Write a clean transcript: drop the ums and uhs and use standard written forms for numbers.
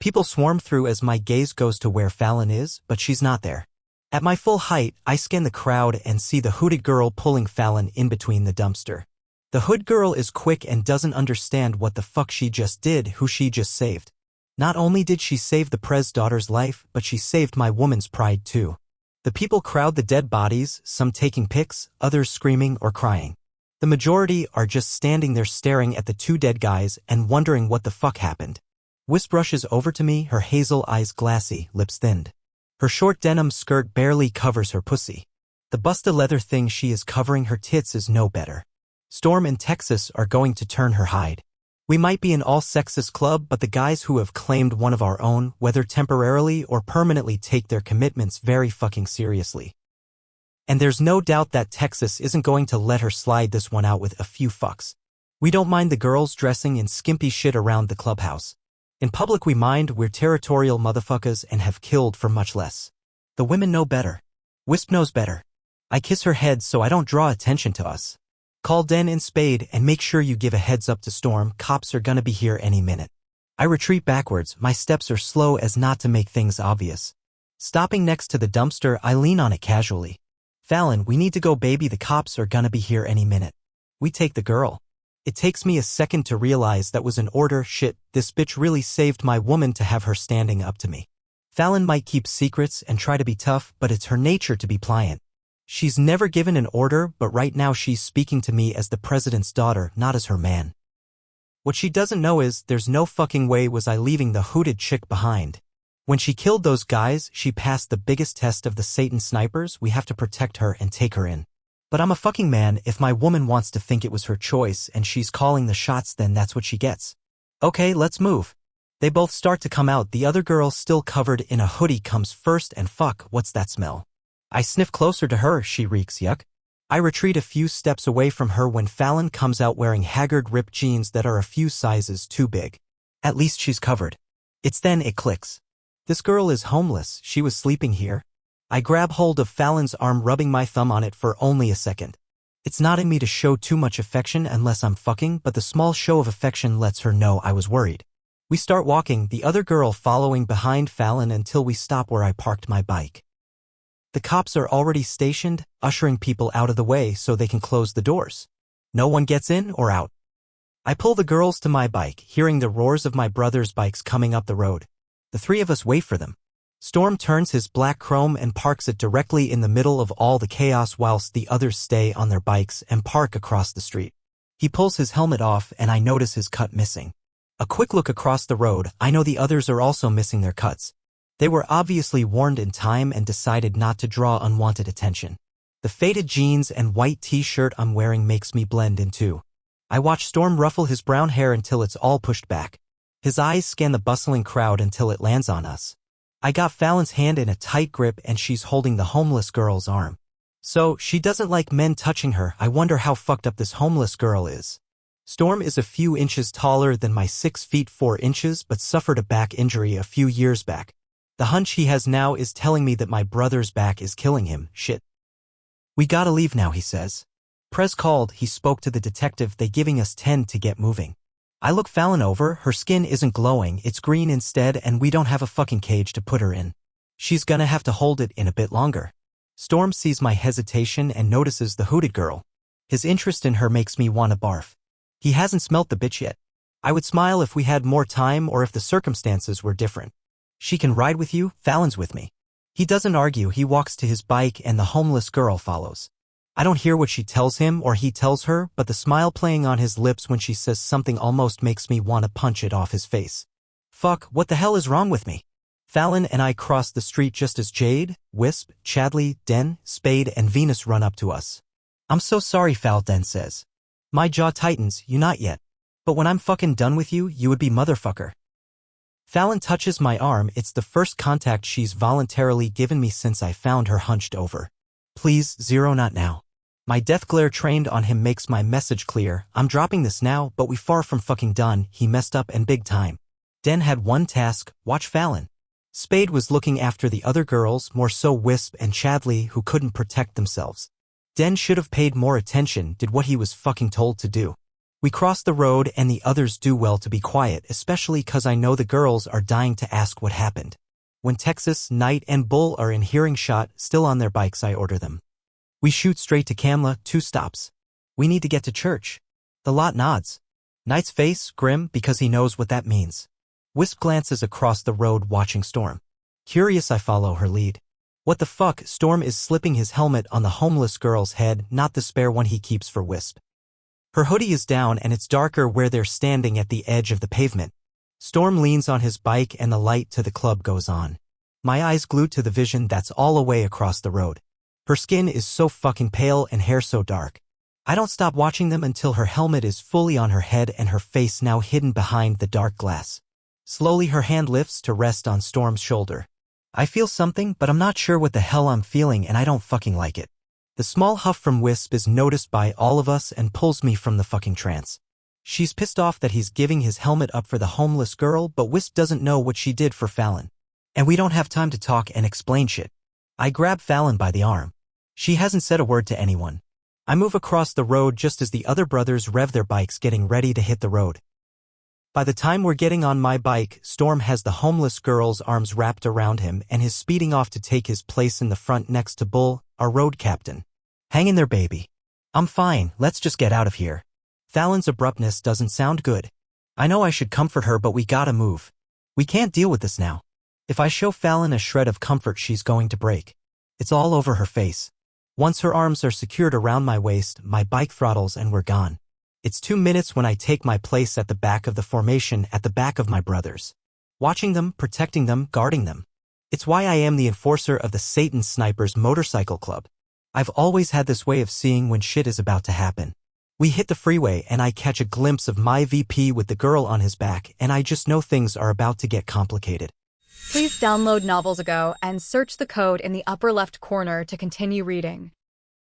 People swarm through as my gaze goes to where Fallon is, but she's not there. At my full height, I scan the crowd and see the hooded girl pulling Fallon in between the dumpster. The hood girl is quick and doesn't understand what the fuck she just did, who she just saved. Not only did she save the Prez daughter's life, but she saved my woman's pride too. The people crowd the dead bodies, some taking pics, others screaming or crying. The majority are just standing there staring at the two dead guys and wondering what the fuck happened. Wisp rushes over to me, her hazel eyes glassy, lips thinned. Her short denim skirt barely covers her pussy. The busta leather thing she is covering her tits is no better. Storm and Texas are going to turn her hide. We might be an all-sexist club, but the guys who have claimed one of our own, whether temporarily or permanently, take their commitments very fucking seriously. And there's no doubt that Texas isn't going to let her slide this one out with a few fucks. We don't mind the girls dressing in skimpy shit around the clubhouse. In public we mind we're territorial motherfuckers and have killed for much less. The women know better. Wisp knows better. I kiss her head so I don't draw attention to us. Call Den and Spade and make sure you give a heads up to Storm, cops are gonna be here any minute. I retreat backwards, my steps are slow as not to make things obvious. Stopping next to the dumpster, I lean on it casually. Fallon, we need to go baby, the cops are gonna be here any minute. We take the girl. It takes me a second to realize that was an order. Shit, this bitch really saved my woman to have her standing up to me. Fallon might keep secrets and try to be tough, but it's her nature to be pliant. She's never given an order, but right now she's speaking to me as the president's daughter, not as her man. What she doesn't know is, there's no fucking way was I leaving the hooded chick behind. When she killed those guys, she passed the biggest test of the Satan snipers. We have to protect her and take her in. But I'm a fucking man. If my woman wants to think it was her choice and she's calling the shots, then that's what she gets. Okay, let's move. They both start to come out. The other girl, still covered in a hoodie, comes first, and fuck, what's that smell? I sniff closer to her. She reeks yuck. I retreat a few steps away from her when Fallon comes out wearing haggard ripped jeans that are a few sizes too big. At least she's covered. It's then it clicks. This girl is homeless. She was sleeping here. I grab hold of Fallon's arm, rubbing my thumb on it for only a second. It's not in me to show too much affection unless I'm fucking, but the small show of affection lets her know I was worried. We start walking, the other girl following behind Fallon until we stop where I parked my bike. The cops are already stationed, ushering people out of the way so they can close the doors. No one gets in or out. I pull the girls to my bike, hearing the roars of my brother's bikes coming up the road. The three of us wait for them. Storm turns his black Chrome and parks it directly in the middle of all the chaos whilst the others stay on their bikes and park across the street. He pulls his helmet off and I notice his cut missing. A quick look across the road, I know the others are also missing their cuts. They were obviously warned in time and decided not to draw unwanted attention. The faded jeans and white t-shirt I'm wearing makes me blend in too. I watch Storm ruffle his brown hair until it's all pushed back. His eyes scan the bustling crowd until it lands on us. I got Fallon's hand in a tight grip and she's holding the homeless girl's arm. So, she doesn't like men touching her. I wonder how fucked up this homeless girl is. Storm is a few inches taller than my 6 feet 4 inches but suffered a back injury a few years back. The hunch he has now is telling me that my brother's back is killing him. Shit. We gotta leave now, he says. Prez called. He spoke to the detective. They giving us 10 to get moving. I look Fallon over. Her skin isn't glowing, it's green instead, and we don't have a fucking cage to put her in. She's gonna have to hold it in a bit longer. Storm sees my hesitation and notices the hooded girl. His interest in her makes me wanna barf. He hasn't smelt the bitch yet. I would smile if we had more time or if the circumstances were different. She can ride with you, Fallon's with me. He doesn't argue. He walks to his bike and the homeless girl follows. I don't hear what she tells him or he tells her, but the smile playing on his lips when she says something almost makes me want to punch it off his face. Fuck, what the hell is wrong with me? Fallon and I cross the street just as Jade, Wisp, Chadley, Den, Spade, and Venus run up to us. I'm so sorry, Fallon says. My jaw tightens. You not yet. But when I'm fucking done with you, you would be motherfucker. Fallon touches my arm. It's the first contact she's voluntarily given me since I found her hunched over. Please, Zero, not now. My death glare trained on him makes my message clear. I'm dropping this now, but we far from fucking done. He messed up and big time. Den had one task, watch Fallon. Spade was looking after the other girls, more so Wisp and Chadley, who couldn't protect themselves. Den should have paid more attention, did what he was fucking told to do. We cross the road and the others do well to be quiet, especially cause I know the girls are dying to ask what happened. When Texas, Knight, and Bull are in hearing shot, still on their bikes, I order them. We shoot straight to Kamla, 2 stops. We need to get to church. The lot nods. Knight's face, grim, because he knows what that means. Wisp glances across the road watching Storm. Curious, I follow her lead. What the fuck? Storm is slipping his helmet on the homeless girl's head, not the spare one he keeps for Wisp. Her hoodie is down and it's darker where they're standing at the edge of the pavement. Storm leans on his bike and the light to the club goes on. My eyes glued to the vision that's all the way across the road. Her skin is so fucking pale and hair so dark. I don't stop watching them until her helmet is fully on her head and her face now hidden behind the dark glass. Slowly her hand lifts to rest on Storm's shoulder. I feel something, but I'm not sure what the hell I'm feeling and I don't fucking like it. The small huff from Wisp is noticed by all of us and pulls me from the fucking trance. She's pissed off that he's giving his helmet up for the homeless girl, but Wisp doesn't know what she did for Fallon. And we don't have time to talk and explain shit. I grab Fallon by the arm. She hasn't said a word to anyone. I move across the road just as the other brothers rev their bikes getting ready to hit the road. By the time we're getting on my bike, Storm has the homeless girl's arms wrapped around him and is speeding off to take his place in the front next to Bull, our road captain. Hang in there, baby. I'm fine, let's just get out of here. Fallon's abruptness doesn't sound good. I know I should comfort her, but we gotta move. We can't deal with this now. If I show Fallon a shred of comfort, she's going to break. It's all over her face. Once her arms are secured around my waist, my bike throttles and we're gone. It's 2 minutes when I take my place at the back of the formation at the back of my brothers. Watching them, protecting them, guarding them. It's why I am the enforcer of the Satan Snipers Motorcycle Club. I've always had this way of seeing when shit is about to happen. We hit the freeway and I catch a glimpse of my VP with the girl on his back and I just know things are about to get complicated. Please download Novels Ago and search the code in the upper left corner to continue reading.